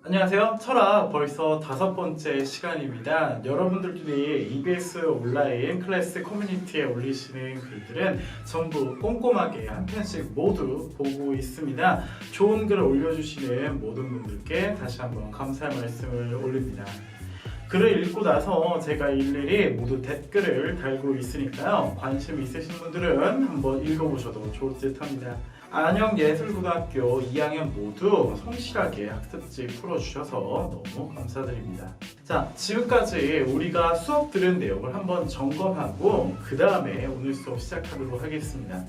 안녕하세요. 철학 벌써 5번째 시간입니다. 여러분들끼리 EBS 온라인 클래스 커뮤니티에 올리시는 글들은 전부 꼼꼼하게 한 편씩 모두 보고 있습니다. 좋은 글 올려주시는 모든 분들께 다시 한번 감사의 말씀을 올립니다. 글을 읽고 나서 제가 일일이 모두 댓글을 달고 있으니까요. 관심 있으신 분들은 한번 읽어보셔도 좋을 듯 합니다. 안영예술고등학교 2학년 모두 성실하게 학습지 풀어주셔서 너무 감사드립니다. 자, 지금까지 우리가 수업 들은 내용을 한번 점검하고 그 다음에 오늘 수업 시작하도록 하겠습니다.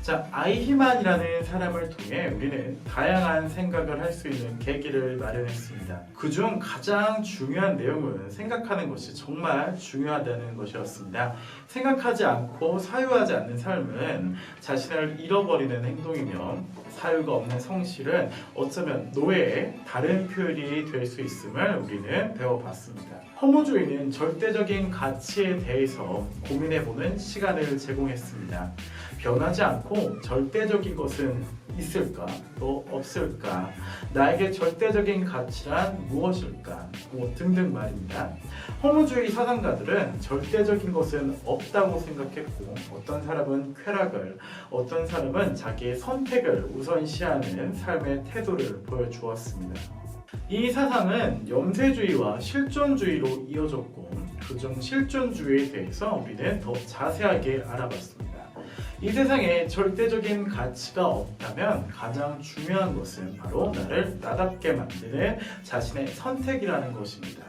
자, 아이히만이라는 사람을 통해 우리는 다양한 생각을 할 수 있는 계기를 마련했습니다. 그중 가장 중요한 내용은 생각하는 것이 정말 중요하다는 것이었습니다. 생각하지 않고 사유하지 않는 삶은 자신을 잃어버리는 행동이며 사유가 없는 성실은 어쩌면 노예의 다른 표현이 될 수 있음을 우리는 배워봤습니다. 허무주의는 절대적인 가치에 대해서 고민해보는 시간을 제공했습니다. 변하지 않고 절대적인 것은 있을까? 또 없을까? 나에게 절대적인 가치란 무엇일까? 등등 말입니다. 허무주의 사상가들은 절대적인 것은 없다고 생각했고 어떤 사람은 쾌락을, 어떤 사람은 자기의 선택을 우선시하는 삶의 태도를 보여주었습니다. 이 사상은 염세주의와 실존주의로 이어졌고 그중 실존주의에 대해서 우리는 더 자세하게 알아봤습니다. 이 세상에 절대적인 가치가 없다면 가장 중요한 것은 바로 나를 나답게 만드는 자신의 선택이라는 것입니다.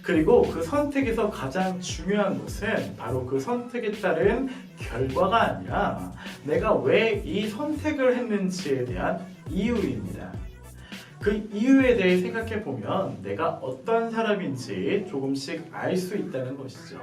그리고 그 선택에서 가장 중요한 것은 바로 그 선택에 따른 결과가 아니라 내가 왜 이 선택을 했는지에 대한 이유입니다. 그 이유에 대해 생각해 보면 내가 어떤 사람인지 조금씩 알 수 있다는 것이죠.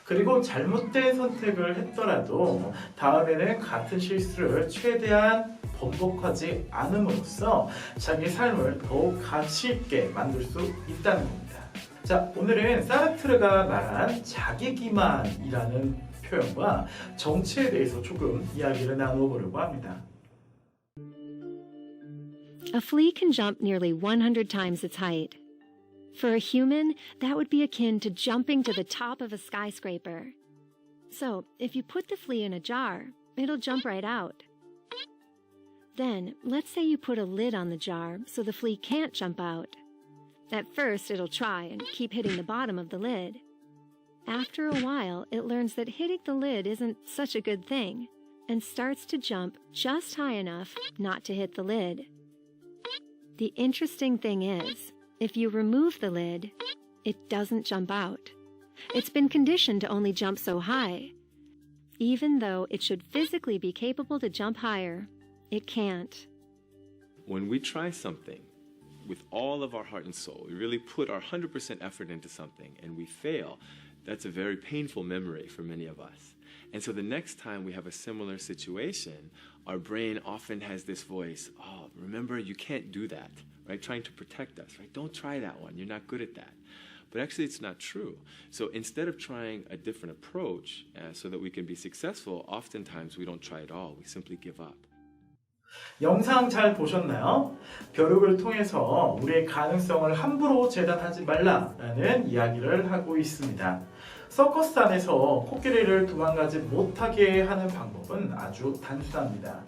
그리고 잘못된 선택을 했더라도 다음에는 같은 실수를 최대한 번복하지 않음으로써 자기 삶을 더욱 가치 있게 만들 수 있다는 겁니다. 자, 오늘은 사르트르가 말한 자기기만이라는 표현과 정치에 대해서 조금 이야기를 나누어 보려고 합니다. A flea can jump nearly 100 times its height. For a human, that would be akin to jumping to the top of a skyscraper. So, if you put the flea in a jar, it'll jump right out. Then, let's say you put a lid on the jar so the flea can't jump out. At first, it'll try and keep hitting the bottom of the lid. After a while, it learns that hitting the lid isn't such a good thing and starts to jump just high enough not to hit the lid. The interesting thing is, if you remove the lid, it doesn't jump out. It's been conditioned to only jump so high. Even though it should physically be capable to jump higher, it can't. When we try something with all of our heart and soul, we really put our 100% effort into something and we fail, that's a very painful memory for many of us. And so the next time we have a similar situation, our brain often has this voice, oh, remember, you can't do that, right? Trying to protect us, right? Don't try that one. You're not good at that. But actually, it's not true. So instead of trying a different approach so that we can be successful, oftentimes we don't try at all. We simply give up. 영상 잘 보셨나요? 벼룩을 통해서 우리의 가능성을 함부로 재단하지 말라라는 이야기를 하고 있습니다. 서커스 안에서 코끼리를 도망가지 못하게 하는 방법은 아주 단순합니다.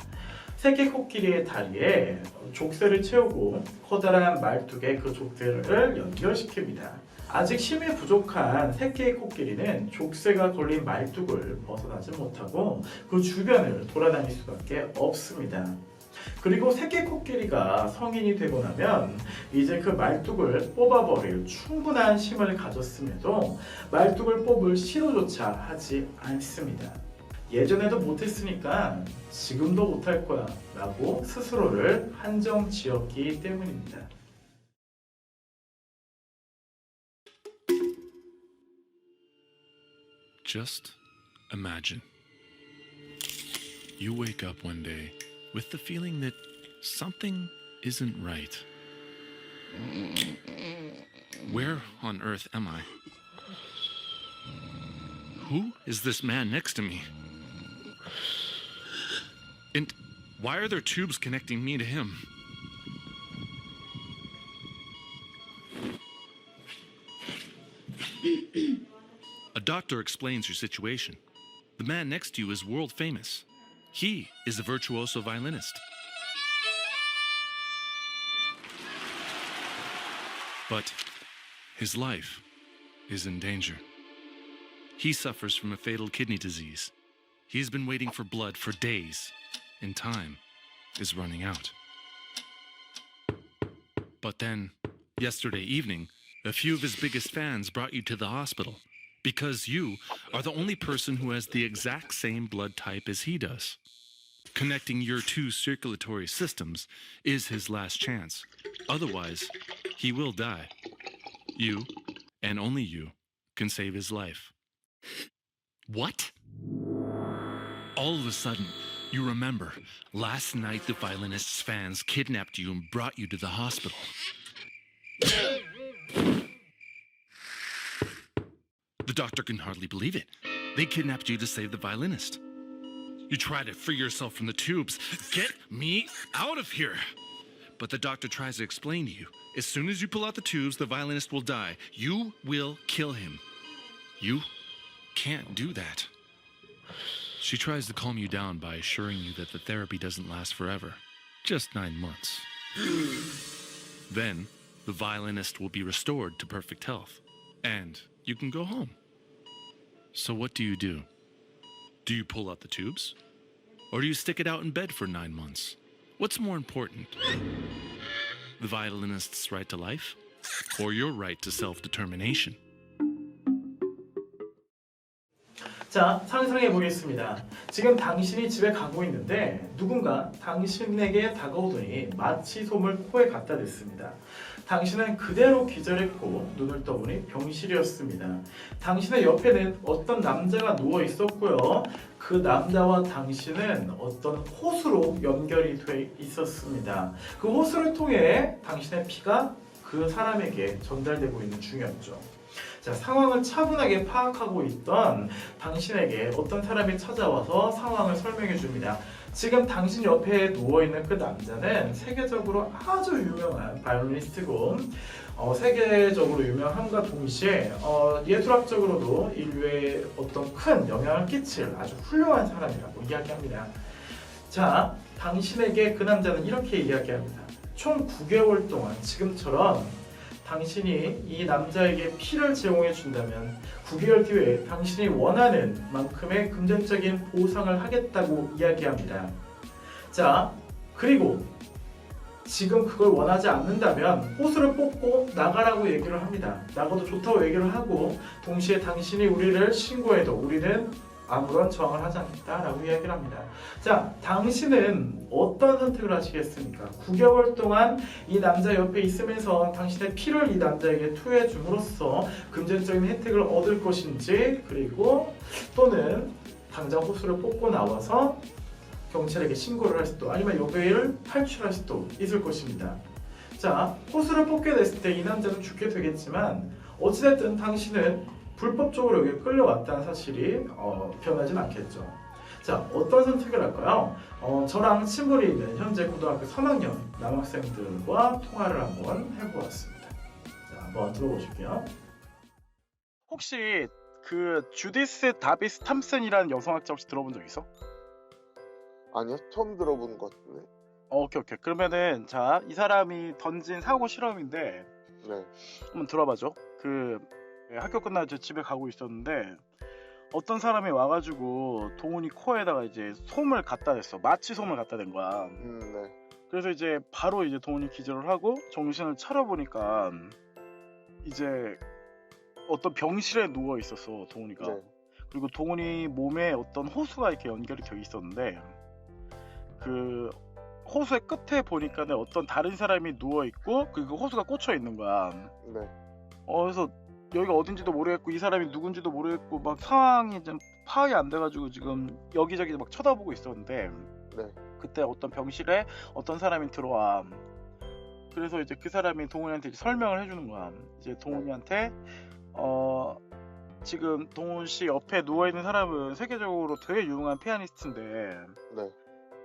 새끼 코끼리의 다리에 족쇄를 채우고 커다란 말뚝에 그 족쇄를 연결시킵니다. 아직 힘이 부족한 새끼 코끼리는 족쇄가 걸린 말뚝을 벗어나지 못하고 그 주변을 돌아다닐 수밖에 없습니다. 그리고 새끼 코끼리가 성인이 되고 나면 이제 그 말뚝을 뽑아버릴 충분한 힘을 가졌음에도 말뚝을 뽑을 시도조차 하지 않습니다. 예전에도 못했으니까 지금도 못할 거야 라고 스스로를 한정 지었기 때문입니다. Just imagine. You wake up one day with the feeling that something isn't right. Where on earth am I? Who is this man next to me? And Why are there tubes connecting me to him? A doctor explains your situation. The man next to you is world famous. He is a virtuoso violinist. But his life is in danger. He suffers from a fatal kidney disease. He's been waiting for blood for days, and time is running out. But then, yesterday evening, a few of his biggest fans brought you to the hospital because you are the only person who has the exact same blood type as he does. Connecting your two circulatory systems is his last chance. Otherwise, he will die. You, and only you, can save his life. What? All of a sudden, you remember, last night the violinist's fans kidnapped you and brought you to the hospital. The doctor can hardly believe it. They kidnapped you to save the violinist. You try to free yourself from the tubes. Get me out of here! But the doctor tries to explain to you. As soon as you pull out the tubes, the violinist will die. You will kill him. You can't do that. She tries to calm you down by assuring you that the therapy doesn't last forever. Just 9 months. Then, the violinist will be restored to perfect health. And you can go home. So what do? Do you pull out the tubes? Or do you stick it out in bed for 9 months? What's more important? The violinist's right to life? Or your right to self-determination? 자, 상상해 보겠습니다. 지금 당신이 집에 가고 있는데 누군가 당신에게 다가오더니 마취 솜을 코에 갖다 댔습니다. 당신은 그대로 기절했고 눈을 떠보니 병실이었습니다. 당신의 옆에는 어떤 남자가 누워 있었고요. 그 남자와 당신은 어떤 호수로 연결이 돼 있었습니다. 그 호수를 통해 당신의 피가 그 사람에게 전달되고 있는 중이었죠. 자, 상황을 차분하게 파악하고 있던 당신에게 어떤 사람이 찾아와서 상황을 설명해 줍니다. 지금 당신 옆에 누워있는 그 남자는 세계적으로 아주 유명한 바이올리니스트고 세계적으로 유명함과 동시에 예술학적으로도 인류에 어떤 큰 영향을 끼칠 아주 훌륭한 사람이라고 이야기합니다. 자, 당신에게 그 남자는 이렇게 이야기합니다. 총 9개월 동안 지금처럼 당신이 이 남자에게 피를 제공해 준다면 9개월 뒤에 당신이 원하는 만큼의 금전적인 보상을 하겠다고 이야기합니다. 자, 그리고 지금 그걸 원하지 않는다면 호수를 뽑고 나가라고 얘기를 합니다. 나가도 좋다고 얘기를 하고 동시에 당신이 우리를 신고해도 우리는 아무런 저항을 하지 않겠다라고 이야기를 합니다. 자, 당신은 어떤 선택을 하시겠습니까? 9개월 동안 이 남자 옆에 있으면서 당신의 피를 이 남자에게 투여해 줌으로써 금전적인 혜택을 얻을 것인지, 그리고 또는 당장 호수를 뽑고 나와서 경찰에게 신고를 할 수도, 아니면 여배를 탈출할 수도 있을 것입니다. 자, 호수를 뽑게 됐을 때 이 남자는 죽게 되겠지만 어찌됐든 당신은 불법적으로 여기 끌려왔다는 사실이 변하진 않겠죠. 자, 어떤 선택을 할까요? 저랑 친분이 있는 현재 고등학교 3학년 남학생들과 통화를 한번 해보았습니다. 자, 한번 들어보실게요. 혹시 그 주디스 다비스 탐슨이라는 여성학자 혹시 들어본 적 있어? 아니요, 처음 들어본 것 같은데. 오케이. 그러면은 자, 이 사람이 던진 사고 실험인데 네. 한번 들어봐줘. 학교 끝나고 집에 가고 있었는데 어떤 사람이 와가지고 동훈이 코에다가 이제 솜을 갖다 댔어. 마취 솜을 갖다 댄 거야. 네. 그래서 이제 바로 이제 동훈이 기절을 하고 정신을 차려보니까 이제 어떤 병실에 누워 있었어, 동훈이가. 네. 그리고 동훈이 몸에 어떤 호수가 이렇게 연결이 되어 있었는데 그 호수의 끝에 보니까는 어떤 다른 사람이 누워 있고 그 호수가 꽂혀 있는 거야. 네. 그래서 여기가 어딘지도 모르겠고 이 사람이 누군지도 모르겠고 막 상황이 좀 파악이 안 돼가지고 지금 여기저기 막 쳐다보고 있었는데 네. 그때 어떤 병실에 어떤 사람이 들어와. 그래서 이제 그 사람이 동훈이한테 설명을 해주는 거야. 이제 동훈이한테 지금 동훈 씨 옆에 누워 있는 사람은 세계적으로 되게 유명한 피아니스트인데 네.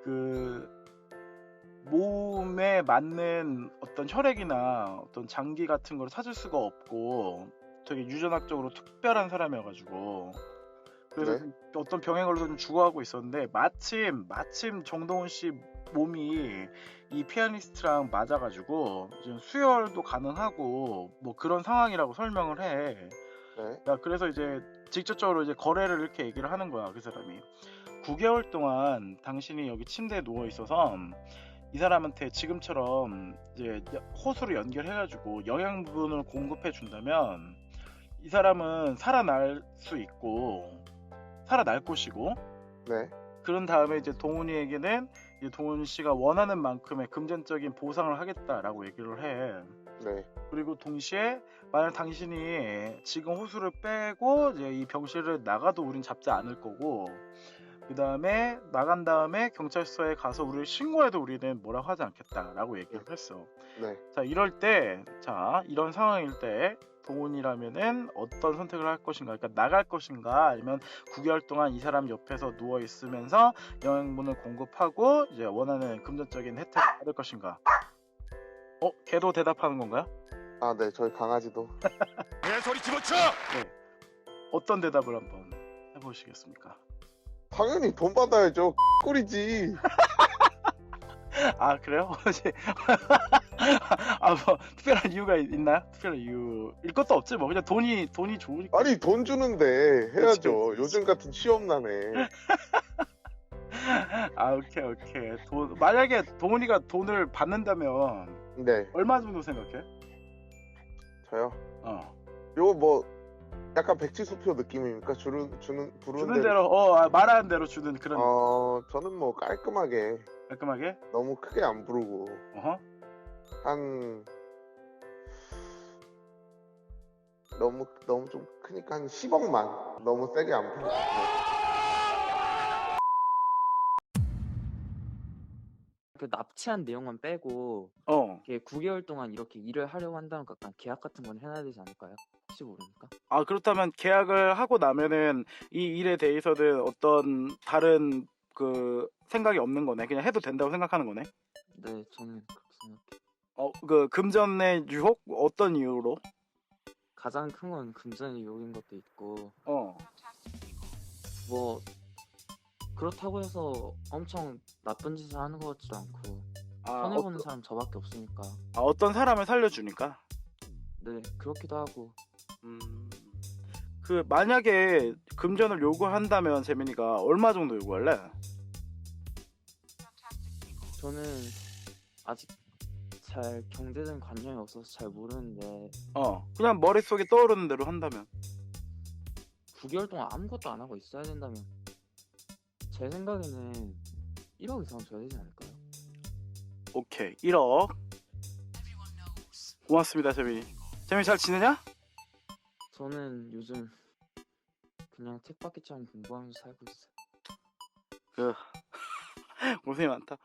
그 몸에 맞는 어떤 혈액이나 어떤 장기 같은 걸 찾을 수가 없고 되게 유전학적으로 특별한 사람이어가지고 그래서 네. 어떤 병에 걸려서 좀 죽어가고 있었는데 마침 정동훈 씨 몸이 이 피아니스트랑 맞아가지고 지금 수혈도 가능하고 뭐 그런 상황이라고 설명을 해. 네. 야, 그래서 이제 직접적으로 이제 거래를 이렇게 얘기를 하는 거야, 그 사람이. 9개월 동안 당신이 여기 침대에 누워 있어서 이 사람한테 지금처럼 이제 호수로 연결해가지고 영양분을 공급해 준다면 이 사람은 살아날 수 있고 살아날 것이고 네. 그런 다음에 이제 동훈이에게는 이제 동훈 씨가 원하는 만큼의 금전적인 보상을 하겠다라고 얘기를 해. 네. 그리고 동시에 만약 당신이 지금 호수를 빼고 이제 이 병실을 나가도 우린 잡지 않을 거고 그 다음에 나간 다음에 경찰서에 가서 우리를 신고해도 우리는 뭐라고 하지 않겠다라고 얘기를 했어. 네. 자, 이럴 때, 자, 이런 상황일 때 동훈이라면은 어떤 선택을 할 것인가? 그러니까 나갈 것인가? 아니면 9개월 동안 이 사람 옆에서 누워 있으면서 영양분을 공급하고 이제 원하는 금전적인 혜택을 받을 것인가? 걔도 대답하는 건가요? 아, 네. 저희 강아지도. 내 소리 집어쳐! 어떤 대답을 한번 해보시겠습니까? 당연히 돈 받아야죠. 꿀이지. 아, 그래요? 뭐 특별한 이유가 있나요? 특별한 이유일 것도 없지 뭐 그냥 돈이 좋으니까. 아니, 돈 주는데 해야죠. 그치. 요즘 같은 취업난에. 아, 오케이. 만약에 동훈이가 돈을 받는다면 네. 얼마 정도 생각해? 저요. 요거 뭐 약간 백지수표 느낌입니까? 부르는 주는 대로 말하는 대로 주는 그런 저는 뭐 깔끔하게 깔끔하게. 너무 크게 안 부르고 어허. 한 너무 좀 크니까 한 10억만 너무 세게 안 부르고. 그 납치한 내용만 빼고 이게 9개월 동안 이렇게 일을 하려고 한다는 거 약간 계약 같은 건 해놔야 되지 않을까요? 혹시 모르니까. 아, 그렇다면 계약을 하고 나면은 이 일에 대해서는 어떤 다른 그 생각이 없는 거네. 그냥 해도 된다고 생각하는 거네. 네, 저는 그렇게 생각해요. 그 금전의 유혹 어떤 이유로? 가장 큰 건 금전의 유혹인 것도 있고 뭐 그렇다고 해서 엄청 나쁜 짓을 하는 것 같지도 않고 손해보는 사람 저밖에 없으니까. 어떤 사람을 살려주니까. 네, 그렇기도 하고. 그 만약에 금전을 요구한다면 재민이가 얼마 정도 요구할래? 저는 아직 잘 경제적인 관념이 없어서 잘 모르는데 그냥 머릿속에 떠오르는 대로 한다면 9개월 동안 아무것도 안 하고 있어야 된다면 제 생각에는 1억 이상 줘야 되지 않을까요? 오케이 1억 고맙습니다. 재민이 잘 지내냐? 저는 요즘 그냥 책받기처럼 공부하면서 살고 있어요. 고생이 많다.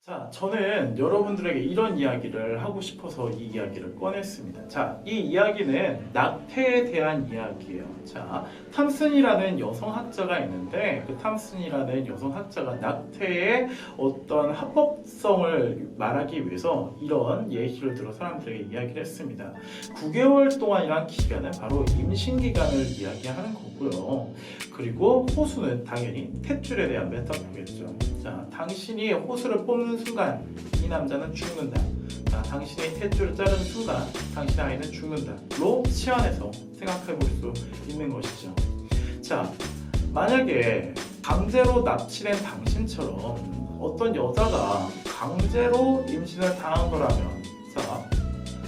자, 저는 여러분들에게 이런 이야기를 하고 싶어서 이 이야기를 꺼냈습니다. 자, 이 이야기는 낙태에 대한 이야기예요. 자, 탐슨이라는 여성학자가 있는데 그 탐슨이라는 여성학자가 낙태의 어떤 합법성을 말하기 위해서 이런 예시를 들어 사람들에게 이야기를 했습니다. 9개월 동안이란 기간은 바로 임신 기간을 이야기하는 거고요. 그리고 호수는 당연히 탯줄에 대한 메타포겠죠. 자, 당신이 호수를 뽑는 순간 이 남자는 죽는다. 자, 당신이 탯줄을 자르는 순간 당신의 아이는 죽는다로 치환해서 생각해 볼 수 있는 것이죠. 자, 만약에 강제로 납치된 당신처럼 어떤 여자가 강제로 임신을 당한 거라면 자,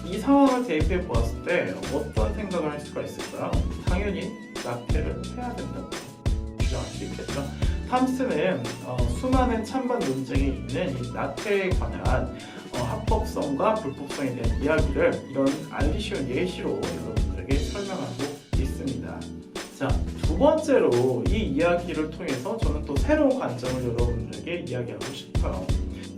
이 상황을 대입해 보았을 때 어떤 생각을 할 수가 있을까요? 당연히 낙태를 해야 된다고 주장할 수 있겠죠. 탐슨은 수많은 찬반 논쟁이 있는 이 낙태에 관한 합법성과 불법성에 대한 이야기를 이런 알기 쉬운 예시로 여러분들에게 설명하고 있습니다. 자, 두 번째로 이 이야기를 통해서 저는 또 새로운 관점을 여러분들에게 이야기하고 싶어요.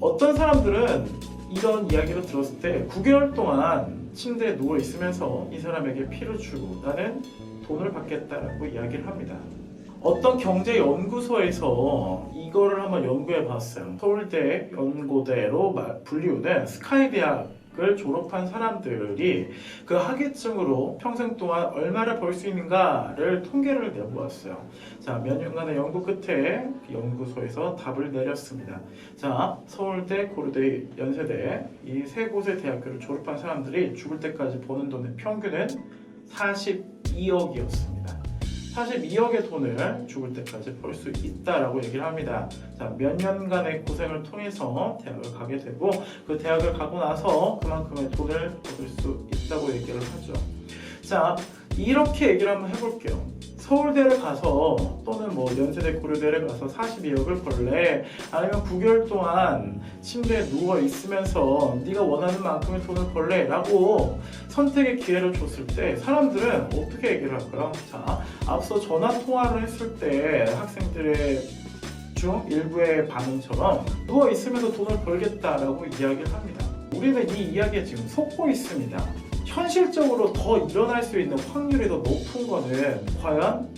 어떤 사람들은 이런 이야기를 들었을 때 9개월 동안 침대에 누워 있으면서 이 사람에게 피를 주고 나는 돈을 받겠다라고 이야기를 합니다. 어떤 경제연구소에서 이거를 한번 연구해 봤어요. 서울대 연고대로 불리우는 스카이대학을 졸업한 사람들이 그 학위증으로 평생 동안 얼마를 벌 수 있는가를 통계를 내보았어요. 자, 몇 년간의 연구 끝에 연구소에서 답을 내렸습니다. 자, 서울대, 고려대, 연세대 이 세 곳의 대학교를 졸업한 사람들이 죽을 때까지 버는 돈의 평균은 42억이었습니다. 42억의 돈을 죽을 때까지 벌 수 있다라고 얘기를 합니다. 자, 몇 년간의 고생을 통해서 대학을 가게 되고 그 대학을 가고 나서 그만큼의 돈을 얻을 수 있다고 얘기를 하죠. 자, 이렇게 얘기를 한번 해볼게요. 서울대를 가서 또는 뭐 연세대, 고려대를 가서 42억을 벌래? 아니면 9개월 동안 침대에 누워 있으면서 네가 원하는 만큼의 돈을 벌래? 라고 선택의 기회를 줬을 때 사람들은 어떻게 얘기를 할까요? 자, 앞서 전화 통화를 했을 때 학생들의 중 일부의 반응처럼 누워 있으면서 돈을 벌겠다라고 이야기를 합니다. 우리는 이 이야기에 지금 속고 있습니다. 현실적으로 더 일어날 수 있는 확률이 더 높은 거는 과연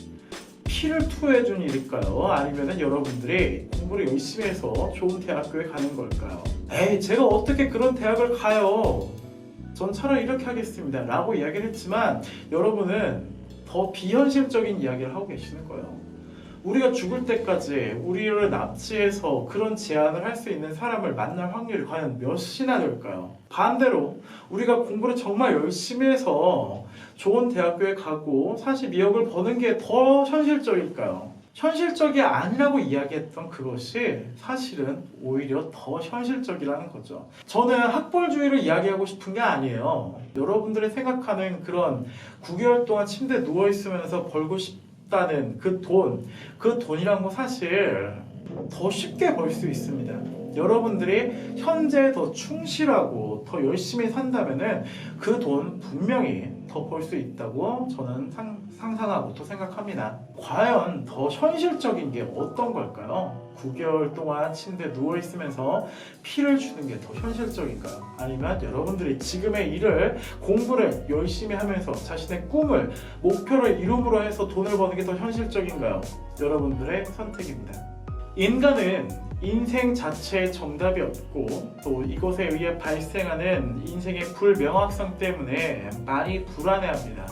피를 투여해준 일일까요? 아니면 여러분들이 공부를 열심히 해서 좋은 대학교에 가는 걸까요? 에이, 제가 어떻게 그런 대학을 가요? 전 차라리 이렇게 하겠습니다 라고 이야기를 했지만 여러분은 더 비현실적인 이야기를 하고 계시는 거예요. 우리가 죽을 때까지 우리를 납치해서 그런 제안을 할 수 있는 사람을 만날 확률이 과연 몇이나 될까요? 반대로 우리가 공부를 정말 열심히 해서 좋은 대학교에 가고 42억을 버는 게 더 현실적일까요? 현실적이 아니라고 이야기했던 그것이 사실은 오히려 더 현실적이라는 거죠. 저는 학벌주의를 이야기하고 싶은 게 아니에요. 여러분들이 생각하는 그런 9개월 동안 침대에 누워있으면서 벌고 싶다는 그 돈이란 건 사실 더 쉽게 벌 수 있습니다. 여러분들이 현재에 더 충실하고 더 열심히 산다면은 그 돈 분명히 더 벌 수 있다고 저는 상상하고 또 생각합니다. 과연 더 현실적인 게 어떤 걸까요? 9개월 동안 침대에 누워있으면서 피를 주는 게 더 현실적인가요? 아니면 여러분들이 지금의 일을 공부를 열심히 하면서 자신의 꿈을 목표를 이룸으로 해서 돈을 버는 게 더 현실적인가요? 여러분들의 선택입니다. 인간은 인생 자체에 정답이 없고 또 이것에 의해 발생하는 인생의 불명확성 때문에 많이 불안해합니다.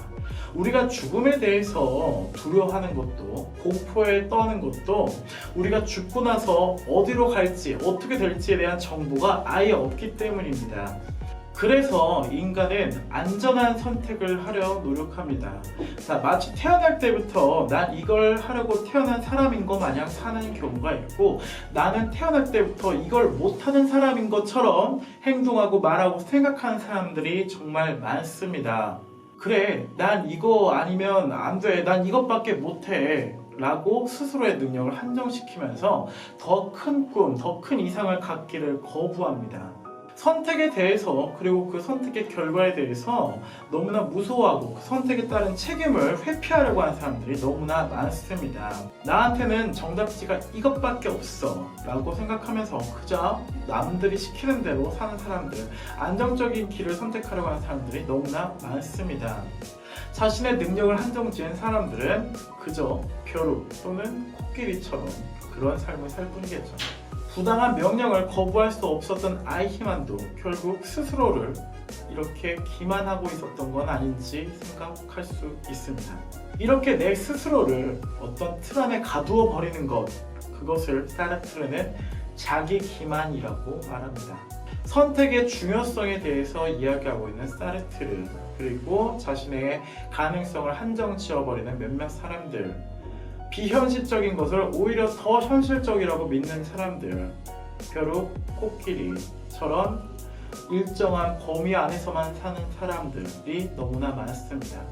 우리가 죽음에 대해서 두려워하는 것도 공포에 떠는 것도 우리가 죽고 나서 어디로 갈지 어떻게 될지에 대한 정보가 아예 없기 때문입니다. 그래서 인간은 안전한 선택을 하려 노력합니다. 자, 마치 태어날 때부터 난 이걸 하려고 태어난 사람인 것 마냥 사는 경우가 있고 나는 태어날 때부터 이걸 못하는 사람인 것처럼 행동하고 말하고 생각하는 사람들이 정말 많습니다. 그래, 난 이거 아니면 안 돼, 난 이것밖에 못해 라고 스스로의 능력을 한정시키면서 더 큰 꿈, 더 큰 이상을 갖기를 거부합니다. 선택에 대해서 그리고 그 선택의 결과에 대해서 너무나 무서워하고 그 선택에 따른 책임을 회피하려고 하는 사람들이 너무나 많습니다. 나한테는 정답지가 이것밖에 없어 라고 생각하면서 그저 남들이 시키는 대로 사는 사람들, 안정적인 길을 선택하려고 하는 사람들이 너무나 많습니다. 자신의 능력을 한정 지은 사람들은 그저 벼룩 또는 코끼리처럼 그런 삶을 살 뿐이겠죠. 부당한 명령을 거부할 수 없었던 아이히만도 결국 스스로를 이렇게 기만하고 있었던 건 아닌지 생각할 수 있습니다. 이렇게 내 스스로를 어떤 틀 안에 가두어 버리는 것, 그것을 사르트르는 자기 기만이라고 말합니다. 선택의 중요성에 대해서 이야기하고 있는 사르트르, 그리고 자신의 가능성을 한정 지어버리는 몇몇 사람들, 비현실적인 것을 오히려 더 현실적이라고 믿는 사람들, 벼룩, 코끼리처럼 일정한 범위 안에서만 사는 사람들이 너무나 많습니다.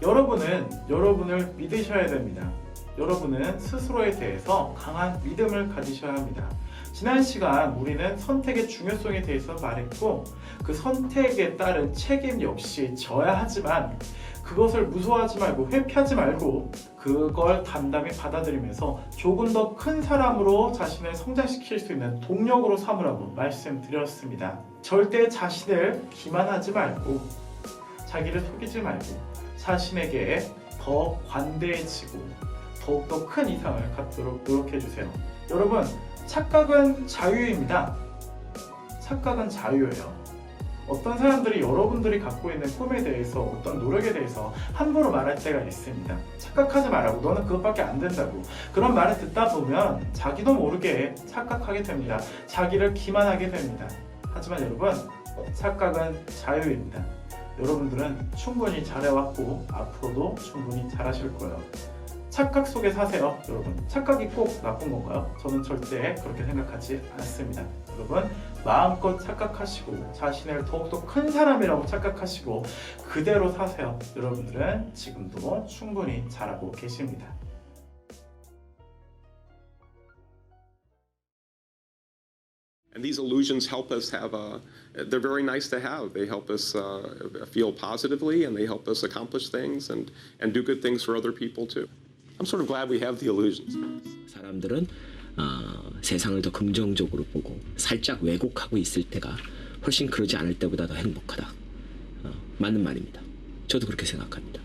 여러분은 여러분을 믿으셔야 됩니다. 여러분은 스스로에 대해서 강한 믿음을 가지셔야 합니다. 지난 시간 우리는 선택의 중요성에 대해서 말했고 그 선택에 따른 책임 역시 져야 하지만 그것을 무서워하지 말고 회피하지 말고 그걸 담담히 받아들이면서 조금 더 큰 사람으로 자신을 성장시킬 수 있는 동력으로 삼으라고 말씀드렸습니다. 절대 자신을 기만하지 말고 자기를 속이지 말고 자신에게 더 관대해지고 더욱더 큰 이상을 갖도록 노력해주세요. 여러분, 착각은 자유입니다. 착각은 자유예요. 어떤 사람들이 여러분들이 갖고 있는 꿈에 대해서, 어떤 노력에 대해서 함부로 말할 때가 있습니다. 착각하지 말라고, 너는 그것밖에 안 된다고. 그런 말을 듣다 보면 자기도 모르게 착각하게 됩니다. 자기를 기만하게 됩니다. 하지만 여러분, 착각은 자유입니다. 여러분들은 충분히 잘해왔고 앞으로도 충분히 잘하실 거예요. 착각 속에 사세요. 여러분, 착각이 꼭 나쁜 건가요? 저는 절대 그렇게 생각하지 않습니다. 여러분, 마음껏 착각하시고 자신을 더욱더 큰 사람이라고 착각하시고 그대로 사세요. 여러분들은 지금도 충분히 잘하고 계십니다. And these illusions help us have they're very nice to have. They help us feel positively, and they help us accomplish things and do good things for other people too. I'm sort of glad we have the illusions. 사람들은 세상을 더 긍정적으로 보고 살짝 왜곡하고 있을 때가 훨씬 그러지 않을 때보다 더 행복하다. 맞는 말입니다. 저도 그렇게 생각합니다.